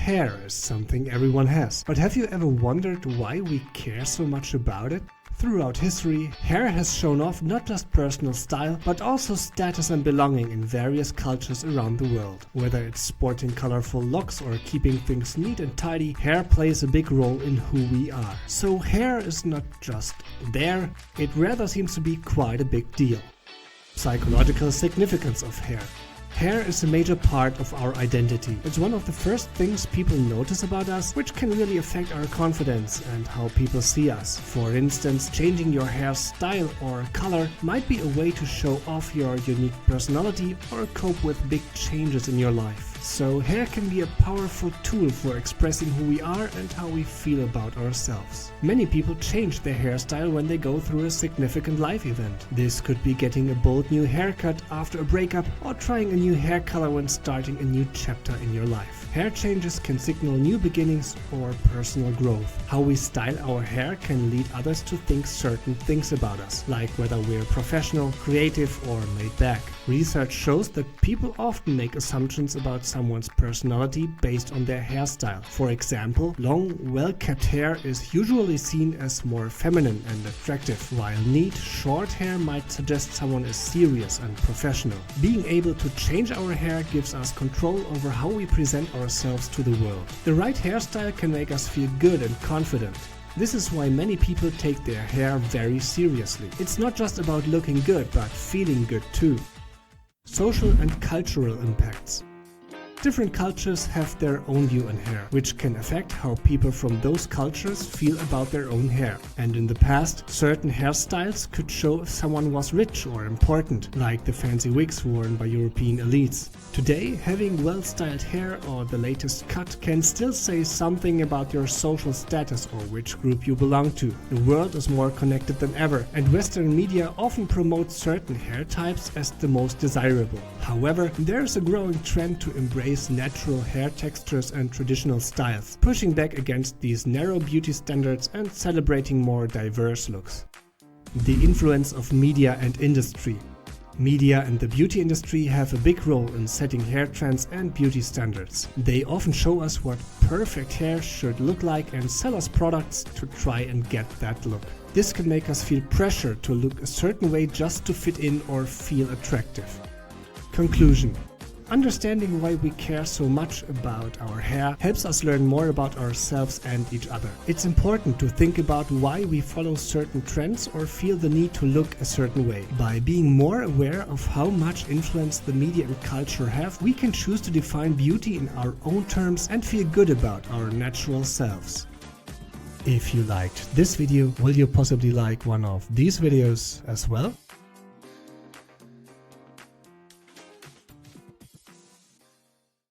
hair is something everyone has, but have you ever wondered why we care so much about it? Throughout history, hair has shown off not just personal style, but also status and belonging in various cultures around the world. Whether it's sporting colorful locks or keeping things neat and tidy, hair plays a big role in who we are. So hair is not just there, it rather seems to be quite a big deal. Psychological significance of hair. Hair is a major part of our identity. It's one of the first things people notice about us, which can really affect our confidence and how people see us. For instance, changing your hairstyle or color might be a way to show off your unique personality or cope with big changes in your life. So hair can be a powerful tool for expressing who we are and how we feel about ourselves. Many people change their hairstyle when they go through a significant life event. This could be getting a bold new haircut after a breakup or trying a new hair color when starting a new chapter in your life. Hair changes can signal new beginnings or personal growth. How we style our hair can lead others to think certain things about us, like whether we're professional, creative or laid back. Research shows that people often make assumptions about someone's personality based on their hairstyle. For example, long, well-kept hair is usually seen as more feminine and attractive, while neat, short hair might suggest someone is serious and professional. Being able to change our hair gives us control over how we present ourselves to the world. The right hairstyle can make us feel good and confident. This is why many people take their hair very seriously. It's not just about looking good, but feeling good too. Social and cultural impacts. Different cultures have their own view on hair, which can affect how people from those cultures feel about their own hair. And in the past, certain hairstyles could show if someone was rich or important, like the fancy wigs worn by European elites. Today, having well-styled hair or the latest cut can still say something about your social status or which group you belong to. The world is more connected than ever, and Western media often promote certain hair types as the most desirable. However, there is a growing trend to embrace natural hair textures and traditional styles, pushing back against these narrow beauty standards and celebrating more diverse looks. The influence of media and industry. Media and the beauty industry have a big role in setting hair trends and beauty standards. They often show us what perfect hair should look like and sell us products to try and get that look. This can make us feel pressure to look a certain way just to fit in or feel attractive. Conclusion. Understanding why we care so much about our hair helps us learn more about ourselves and each other. It's important to think about why we follow certain trends or feel the need to look a certain way. By being more aware of how much influence the media and culture have, we can choose to define beauty in our own terms and feel good about our natural selves. If you liked this video, will you possibly like one of these videos as well?